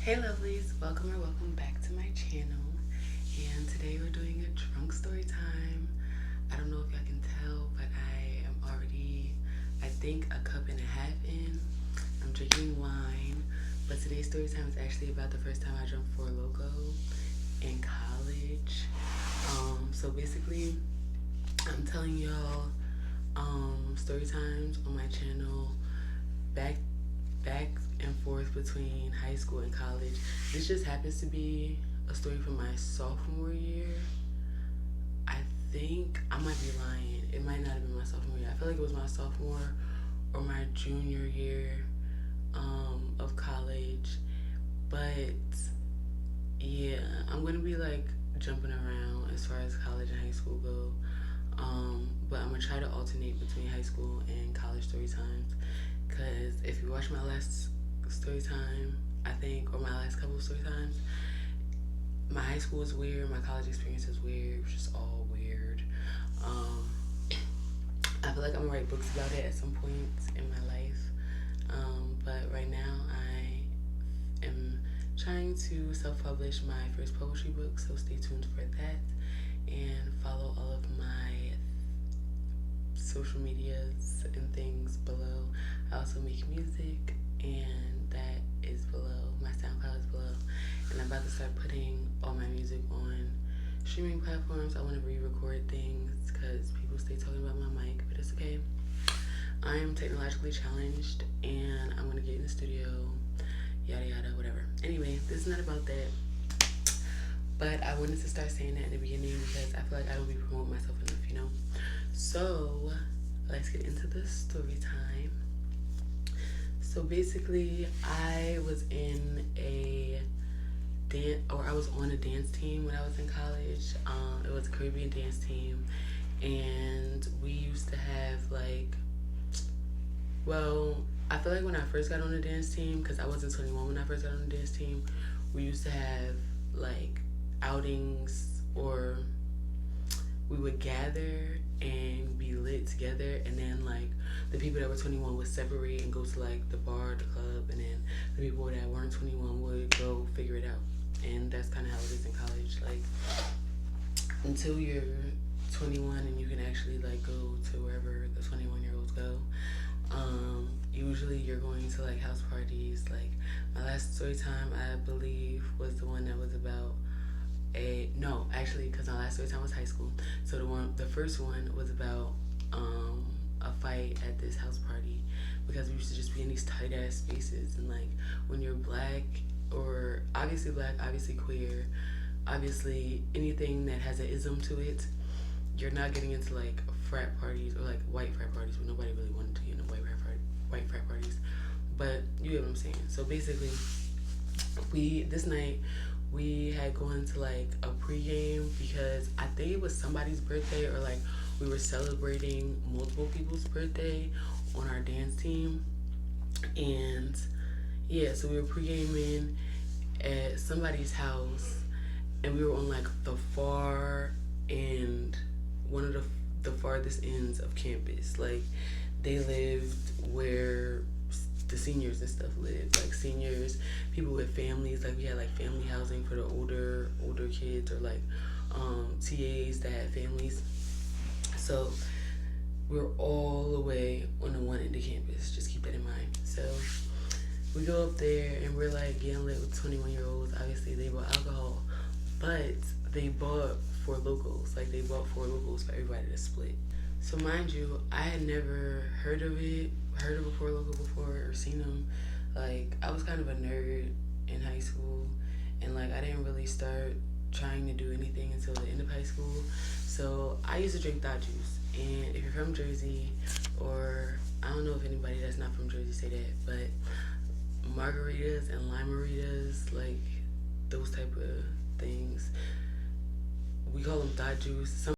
Hey lovelies, welcome back to my channel. And today we're doing a drunk story time. I don't know if y'all can tell, but I am already, I think, a cup and a half in. I'm drinking wine, but today's story time is actually about the first time I drank for Loko in college. So basically, I'm telling y'all story times on my channel back back and forth between high school and college. This just happens to be a story from my sophomore year. I think I might be lying. It might not have been my sophomore year. I feel like it was my sophomore or my junior year of college. But yeah, I'm gonna be like jumping around as far as college and high school go. But I'm gonna try to alternate between high school and college story times. Cause if you watch my last story time, I think, or my last couple of story times, my high school was weird, my college experience was weird. It was just all weird. I feel like I'm gonna write books about it at some point in my life. But right now I am trying to self-publish my first poetry book, so stay tuned for that and follow all of my social medias and things below. I also make music, and that is below. My SoundCloud is below, and I'm about to start putting all my music on streaming platforms. I want to re-record things because people stay talking about my mic, but it's okay. I am technologically challenged, and I'm gonna get in the studio, yada yada, whatever. Anyway, this is not about that, but I wanted to start saying that in the beginning because I feel like I don't be promoting myself enough, you know? So let's get into the story time. So basically, I was in a I was on a dance team when I was in college. It was a Caribbean dance team, and we used to have like, well, I feel like when I first got on the dance team, because I wasn't 21 when I first got on the dance team, we used to have like outings, or we would gather and be lit together, and then like the people that were 21 would separate and go to like the bar, the club, and then the people that weren't 21 would go figure it out. And that's kind of how it is in college. Like, until you're 21 and you can actually like go to wherever the 21-year-olds go, usually you're going to like house parties. Like, my last story time, I believe, was the one that was about no, actually, because my last story time was high school. So the first one was about a fight at this house party, because we used to just be in these tight ass spaces, and like when you're black, or obviously black, obviously queer, obviously anything that has an ism to it, you're not getting into like frat parties, or like white frat parties, but nobody really wanted to get into white frat parties. But you get what I'm saying. So basically, this night we had gone to like a pregame because I think it was somebody's birthday, or like we were celebrating multiple people's birthday on our dance team. And yeah, so we were pre-gaming at somebody's house, and we were on like the far end, one of the farthest ends of campus. Like, they lived where the seniors and stuff lived, like seniors, people with families. Like, we had like family housing for the older kids, or like TAs that had families. So we were all the way on the one end of campus. Just keep that in mind. So we go up there and we're like getting lit with 21-year-olds. Obviously, they bought alcohol, but they bought 4 locals. Like, they bought 4 locals for everybody to split. So mind you, I had never heard of a 4 Loko before, or seen them. Like, I was kind of a nerd in high school, and like I didn't really start trying to do anything until the end of high school. So I used to drink thought juice. And if you're from Jersey, or I don't know if anybody that's not from Jersey say that, but margaritas and lime-maritas, like those type of things, we call them thought juice. Some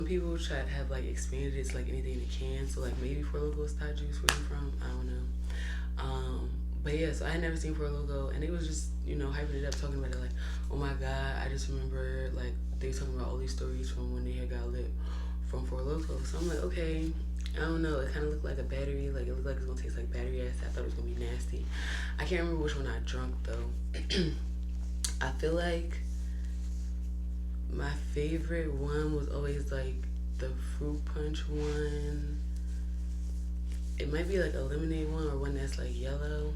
people try to have like expanded it to like anything in a can. So like maybe 4 Loko is thought juice where you from, I don't know. But yeah, so I had never seen 4 Loko, and it was just, hyping it up, talking about it like, oh my god, I just remember like they were talking about all these stories from when they had got lit from 4 Loko. So I'm like, okay, I don't know, it kind of looked like a battery, like it looked like it was gonna taste like battery acid. I thought it was gonna be nasty. can't remember which one I drunk though. I feel like my favorite one was always like the fruit punch one. It might be like a lemonade one or one that's like yellow.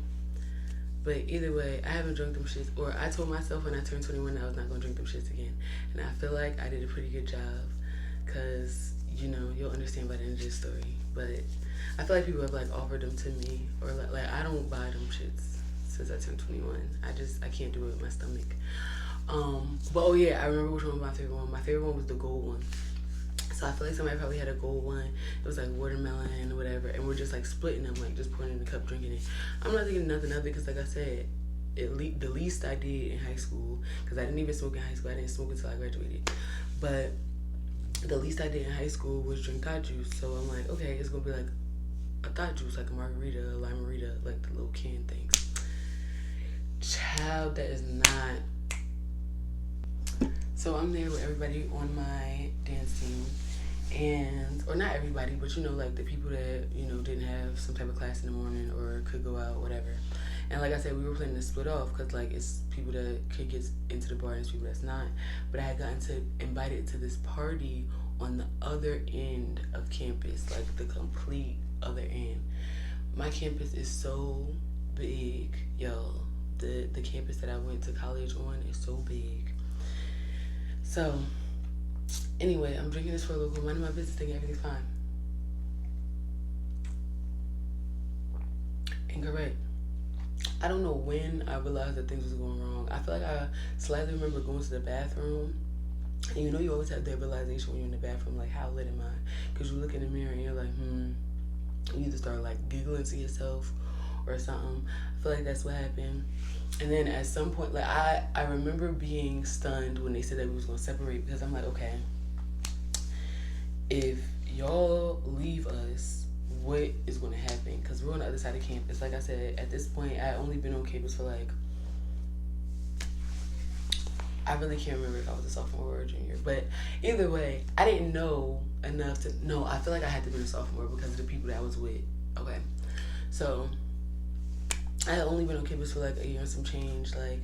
But either way, I haven't drunk them shits. Or I told myself when I turned 21 that I was not going to drink them shits again. And I feel like I did a pretty good job. Because, you know, you'll understand by the end of this story. But I feel like people have like offered them to me. Or like I don't buy them shits since I turned 21. I can't do it with my stomach. But oh yeah, I remember which one was my favorite one. My favorite one was the gold one. So I feel like somebody probably had a gold one. It was like watermelon or whatever, and we're just like splitting them, like just pouring it in the cup, drinking it. I'm not thinking nothing of it because, like I said, the least I did in high school, because I didn't even smoke in high school. I didn't smoke until I graduated. But the least I did in high school was drink thought juice. So I'm like, okay, it's gonna be like a thought juice, like a margarita, a lime-marita, like the little can things. Child, that is not. So I'm there with everybody on my dance team, and or not everybody, but you know, like the people that, you know, didn't have some type of class in the morning or could go out, whatever. And like I said, we were planning to split off because like it's people that could get into the bar and it's people that's not. But I had gotten invited to this party on the other end of campus, like the complete other end. My campus is so big, yo. The campus that I went to college on is so big. So, anyway, I'm drinking this for a Loko, minding my business, thinking everything's fine. Incorrect. I don't know when I realized that things was going wrong. I feel like I slightly remember going to the bathroom. And you know you always have that realization when you're in the bathroom, like, how lit am I? Because you look in the mirror and you're like, You either start, like, giggling to yourself or something. I feel like that's what happened. And then at some point, like, I remember being stunned when they said that we was going to separate, because I'm like, okay, if y'all leave us, what is going to happen? Because we're on the other side of campus. Like I said, at this point, I only been on campus for like, I really can't remember if I was a sophomore or a junior. But either way, I didn't know enough to know. I feel like I had to be a sophomore because of the people that I was with. Okay. So I had only been on campus for like a year and some change. Like,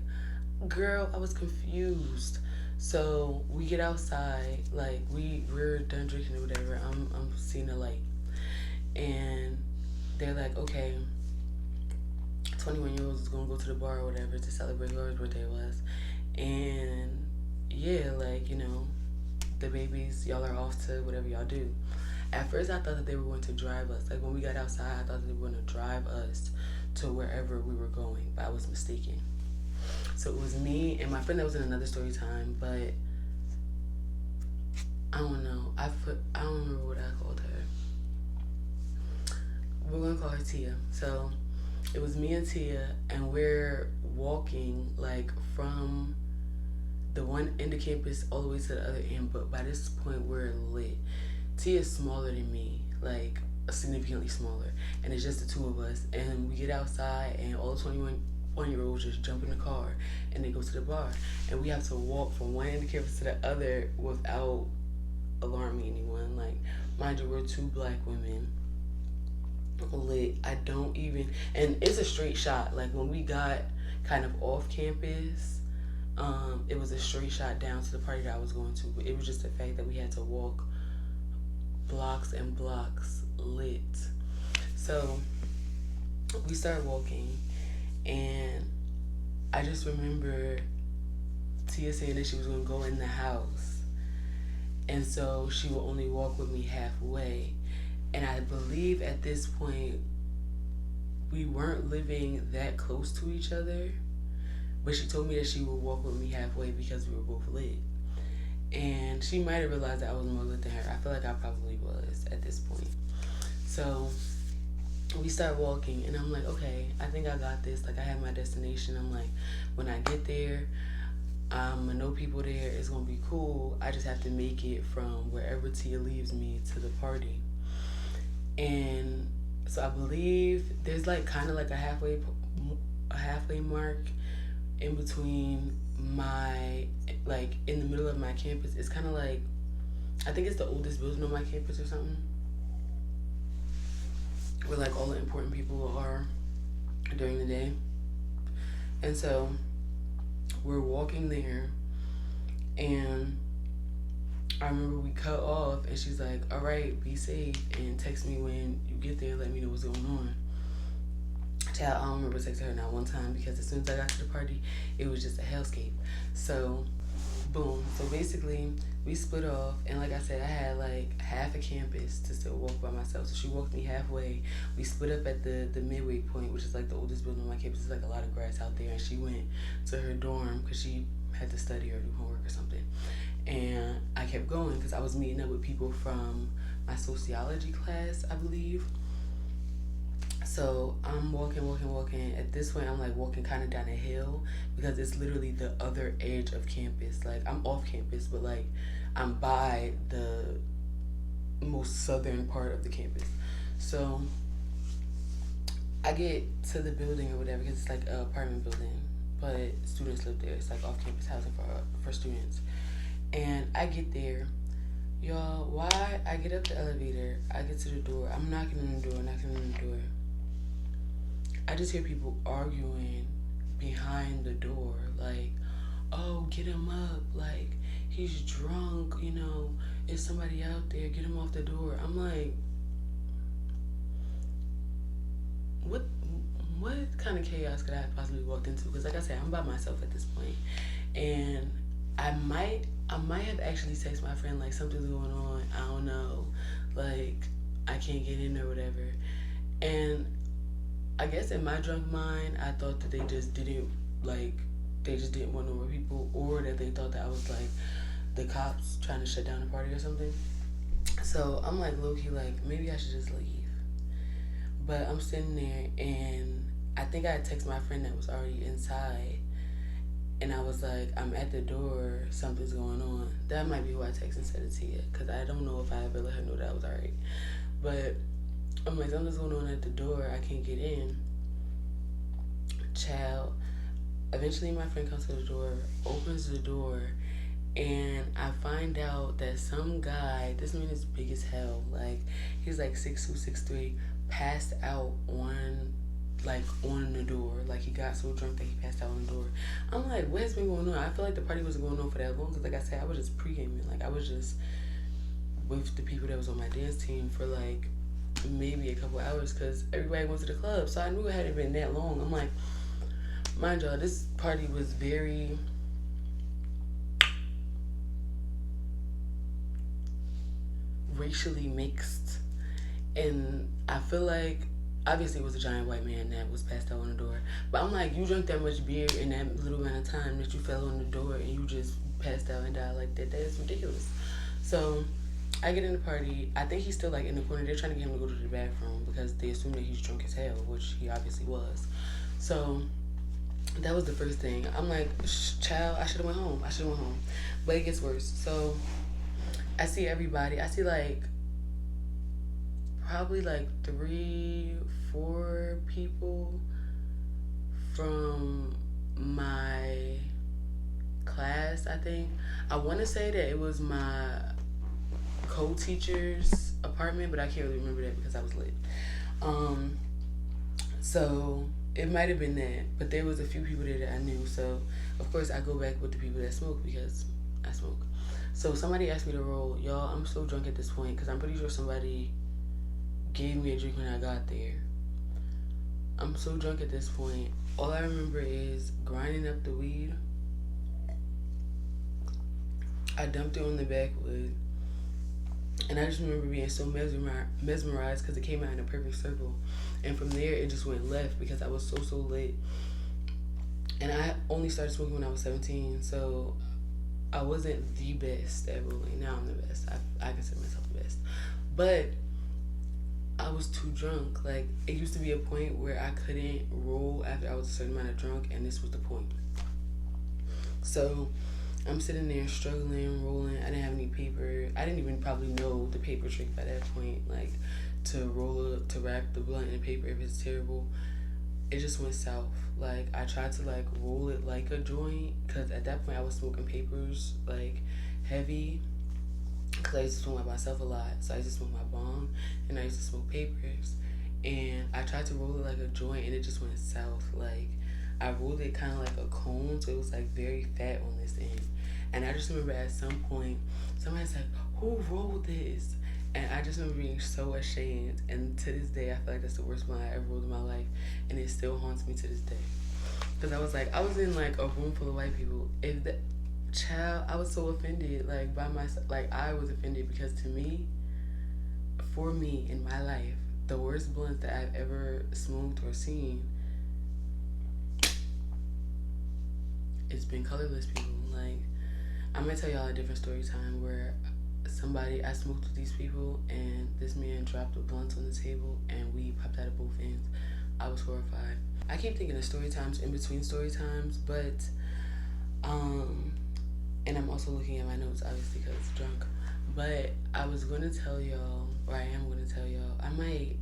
girl, I was confused. So we get outside, like we're done drinking or whatever. I'm seeing a light, and they're like, okay, 21-year-olds is gonna go to the bar or whatever to celebrate whoever's birthday it was, and yeah, like, you know, the babies, y'all are off to whatever y'all do. At first, I thought that they were going to drive us. Like when we got outside, I thought that they were going to drive us to wherever we were going, but I was mistaken. So it was me and my friend that was in another story time, but I don't know. I don't remember what I called her. We're gonna call her Tia. So it was me and Tia, and we're walking like from the one end of campus all the way to the other end. But by this point, we're lit. Tia is smaller than me, like significantly smaller, and it's just the two of us. And we get outside, and all 21-year-olds just jump in the car and they go to the bar, and we have to walk from one end of campus to the other without alarming anyone. Like, mind you, we're two black women lit. I don't even, and it's a straight shot. Like when we got kind of off campus, it was a straight shot down to the party that I was going to. But it was just the fact that we had to walk blocks and blocks lit. So we started walking, and I just remember Tia saying that she was going to go in the house, and so she will only walk with me halfway. And I believe at this point we weren't living that close to each other, but she told me that she would walk with me halfway because we were both lit. And she might have realized that I was more lit than her. I feel like I probably was at this point. So we start walking, and I'm like, okay, I think I got this. Like, I have my destination. I'm like, when I get there, I know people there. It's gonna be cool. I just have to make it from wherever Tia leaves me to the party. And so I believe there's like kind of like a halfway mark in between my, like in the middle of my campus. It's kind of like, I think it's the oldest building on my campus or something, where like all the important people are during the day. And so we're walking there, and I remember we cut off, and she's like, all right, be safe, and text me when you get there, let me know what's going on. Child, I don't remember texting her not one time, because as soon as I got to the party, it was just a hellscape. So, boom. So basically, we split off, and like I said, I had like half a campus to still walk by myself. So she walked me halfway. We split up at the midway point, which is like the oldest building on my campus. There's like a lot of grass out there, and she went to her dorm because she had to study or do homework or something. And I kept going because I was meeting up with people from my sociology class, I believe. So I'm walking. At this point, I'm like walking kind of down a hill because it's literally the other edge of campus. Like, I'm off campus, but like I'm by the most southern part of the campus. So I get to the building or whatever, because it's like an apartment building, but students live there. It's like off campus housing for students. And I get there. Y'all, why I get up the elevator, I get to the door, I'm knocking on the door. I just hear people arguing behind the door, like, oh, get him up, like, he's drunk, you know, is somebody out there, get him off the door. I'm like, what kind of chaos could I have possibly walked into? Because like I said, I'm by myself at this point, and I might have actually texted my friend, like, something's going on, I don't know, like, I can't get in or whatever. And I guess in my drunk mind, I thought that they just didn't want no more people, or that they thought that I was like the cops trying to shut down the party or something. So I'm like, low-key, like, maybe I should just leave. But I'm sitting there, and I think I had texted my friend that was already inside, and I was like, I'm at the door, something's going on. That might be who I texted instead of Tia, because I don't know if I ever let her know that I was alright. But I'm like, something's going on at the door, I can't get in. Child, eventually my friend comes to the door, opens the door, and I find out that some guy, this man is big as hell, like, he's like 6'2", 6'3", passed out on the door. Like, he got so drunk that he passed out on the door. I'm like, what has been going on? I feel like the party wasn't going on for that long, because like I said, I was just pre-gaming. Like, I was just with the people that was on my dance team for like maybe a couple hours, because everybody went to the club, so I knew it hadn't been that long. I'm like, mind y'all, this party was very racially mixed, and I feel like obviously it was a giant white man that was passed out on the door, but I'm like, you drank that much beer in that little amount of time that you fell on the door and you just passed out and died like that. That is ridiculous. So I get in the party. I think he's still like in the corner. They're trying to get him to go to the bathroom because they assume that he's drunk as hell, which he obviously was. So that was the first thing. I'm like, child, I should have went home. But it gets worse. So I see everybody. I see like probably like 3-4 people from my class, I think. I want to say that it was my co-teacher's apartment, but I can't really remember that because I was lit. So it might have been that, but there was a few people there that I knew. So of course I go back with the people that smoke because I smoke. So somebody asked me to roll. Y'all, I'm so drunk at this point because I'm pretty sure somebody gave me a drink when I got there. I'm so drunk at this point. All I remember is grinding up the weed. I dumped it on the backwood. And I just remember being so mesmerized because it came out in a perfect circle. And from there, it just went left because I was so lit. And I only started smoking when I was 17, so I wasn't the best at rolling. Now I'm the best. I consider myself the best. But I was too drunk. Like, it used to be a point where I couldn't roll after I was a certain amount of drunk, and this was the point. So I'm sitting there struggling, rolling. I didn't have any paper. I didn't even probably know the paper trick by that point, like to wrap the blunt in paper if it's terrible. It just went south. Like, I tried to like roll it like a joint, because at that point I was smoking papers like heavy, because I used to smoke by myself a lot. So I used to smoke my bong and I used to smoke papers, and I tried to roll it like a joint and it just went south. Like, I I rolled it kind of like a cone, so it was like very fat on this end. And I just remember at some point, somebody's like, "Who rolled this?" And I just remember being so ashamed. And to this day, I feel like that's the worst one I ever rolled in my life, and it still haunts me to this day. Cause I was like, I was in like a room full of white people. If the child, I was so offended, like by myself, like I was offended because to me, for me in my life, the worst blunts that I've ever smoked or seen, it's been colorless people. Like, I'm gonna tell y'all a different story time where I smoked with these people and this man dropped a blunt on the table and weed popped out of both ends. I was horrified. I keep thinking of story times in between story times, but and I'm also looking at my notes obviously because I'm drunk. But I was gonna tell y'all, or I am gonna tell y'all. I might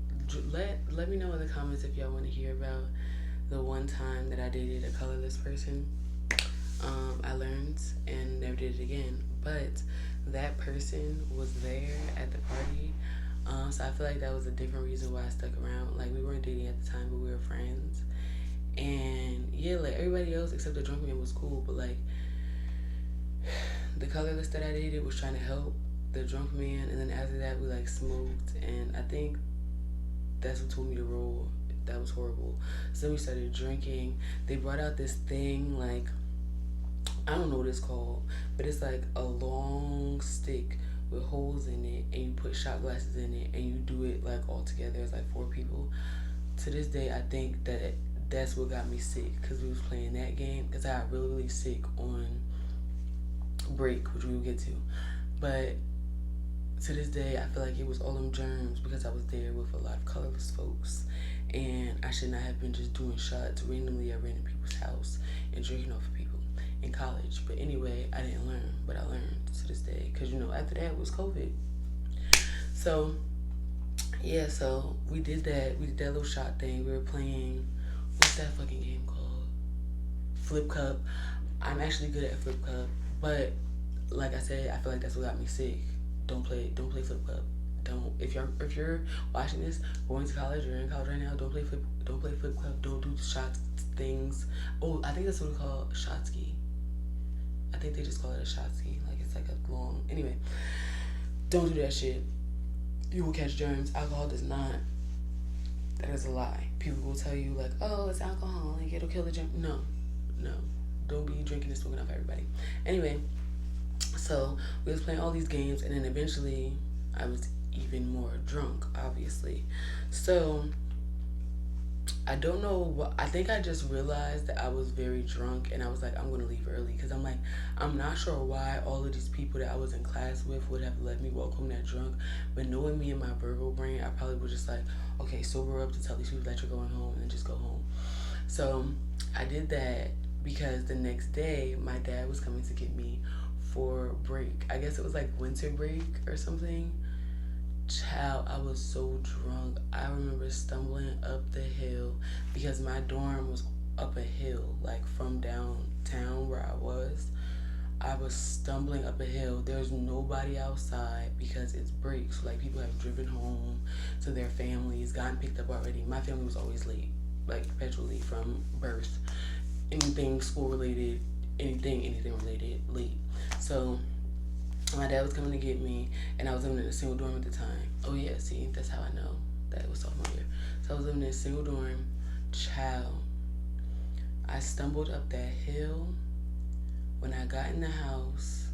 let me know in the comments if y'all want to hear about the one time that I dated a colorless person. I learned and never did it again. But that person was there at the party. So I feel like that was a different reason why I stuck around. Like, we weren't dating at the time, but we were friends. And yeah, like everybody else except the drunk man was cool, but like the colorless that I dated was trying to help the drunk man, and then after that we like smoked, and I think that's what told me to roll. That was horrible. So then we started drinking. They brought out this thing, like, I don't know what it's called, but it's like a long stick with holes in it, and you put shot glasses in it, and you do it like all together. It's like 4 people. To this day, I think that's what got me sick, because we was playing that game, because I got really, really sick on break, which we will get to. But to this day, I feel like it was all them germs because I was there with a lot of colorless folks, and I should not have been just doing shots randomly at random people's house and drinking off of people in college. But anyway, I didn't learn, but I learned to this day, because you know, after that was COVID. So yeah, so we did that little shot thing. We were playing, what's that fucking game called? Flip Cup. I'm actually good at Flip Cup, but like I said, I feel like that's what got me sick. Don't play Flip Cup. Don't, if you're watching this, going to college or in college right now, don't play Flip Cup. Don't do shot things. Oh, I think that's what it's called, shot ski. I think they just call it a shot ski. Like, it's like a long, anyway. Don't do that shit. You will catch germs. Alcohol does not. That is a lie. People will tell you like, oh, it's alcohol, like it'll kill the germ. No. Don't be drinking and smoking off everybody. Anyway, so we was playing all these games, and then eventually I was even more drunk, obviously. So I don't know what, I think I just realized that I was very drunk, and I was like, I'm gonna leave early, because I'm like, I'm not sure why all of these people that I was in class with would have let me walk home that drunk, but knowing me and my Virgo brain, I probably was just like, okay, sober up to tell these people that you're going home, and then just go home. So I did that because the next day my dad was coming to get me for break. I guess it was like winter break or something. Child, I was so drunk. I remember stumbling up the hill, because my dorm was up a hill, like from downtown where I was. I was stumbling up a hill. There's nobody outside because it's break. So like, people have driven home to their families, gotten picked up already. My family was always late, like perpetually from birth. Anything school related, anything related, late. So my dad was coming to get me, and I was living in a single dorm at the time. Oh yeah, see, that's how I know that it was sophomore year. So I was living in a single dorm. Child, I stumbled up that hill. When I got in the house,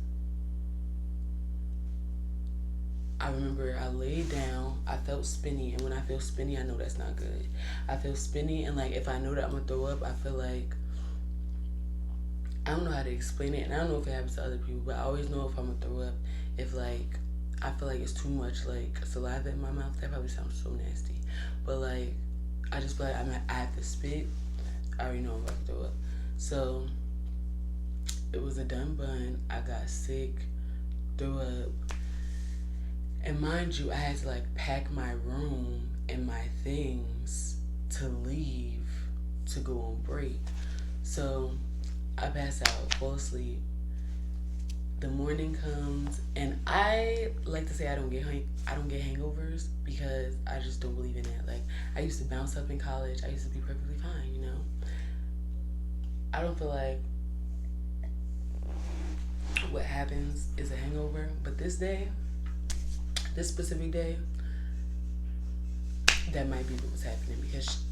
I remember I laid down, I felt spinny, and when I feel spinny, I know that's not good. I feel spinny, and like, if I know that I'm gonna throw up, I feel like, I don't know how to explain it, and I don't know if it happens to other people, but I always know if I'm gonna throw up, if like, I feel like it's too much like saliva in my mouth. That probably sounds so nasty, but like, I just feel like I have to spit. I already know I'm about to throw up. So it was a done bun. I got sick, threw up, and mind you, I had to like pack my room and my things to leave to go on break. So I pass out, fall asleep. The morning comes, and I like to say I don't get hangovers, because I just don't believe in that. Like, I used to bounce up in college. I used to be perfectly fine, you know. I don't feel like what happens is a hangover, but this specific day, that might be what was happening because,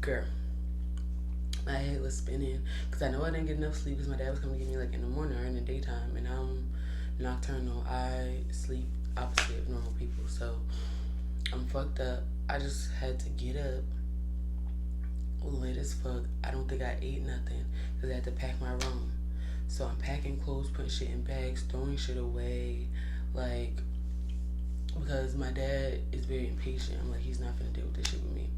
girl, my head was spinning because I know I didn't get enough sleep because my dad was coming to get me like in the morning or in the daytime, and I'm nocturnal. I sleep opposite of normal people, so I'm fucked up. I just had to get up late as fuck. I don't think I ate nothing because I had to pack my room. So I'm packing clothes, putting shit in bags, throwing shit away, like, because my dad is very impatient. I'm like, he's not gonna deal with this shit with me.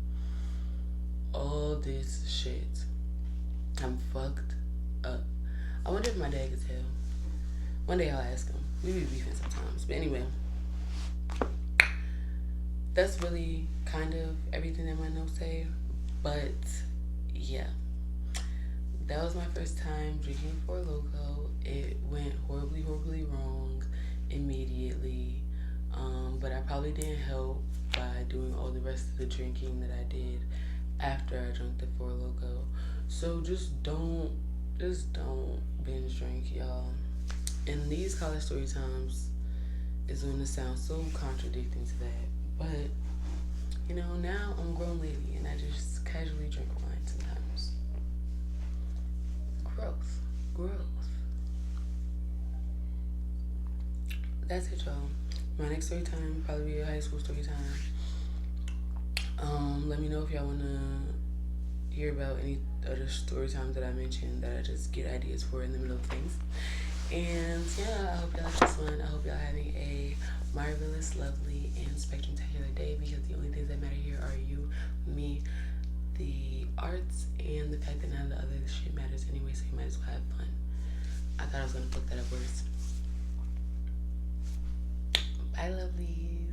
All this shit. I'm fucked up. I wonder if my dad can tell. One day I'll ask him. We be beefing sometimes. But anyway, that's really kind of everything that my notes say. But yeah, that was my first time drinking for Loko. It went horribly, horribly wrong immediately. But I probably didn't help by doing all the rest of the drinking that I did after I drank the Four Loko. So just don't binge drink, y'all. And these college story times is going to sound so contradicting to that. But, you know, now I'm a grown lady and I just casually drink wine sometimes. Growth. That's it, y'all. My next story time will probably be a high school story time. Let me know if y'all want to hear about any other story times that I mentioned that I just get ideas for in the middle of things. And yeah, I hope y'all like this one. I hope y'all having a marvelous, lovely, and spectacular day, because the only things that matter here are you, me, the arts, and the fact that none of the other shit matters anyway, so you might as well have fun. I thought I was going to fuck that up worse. Bye, lovely.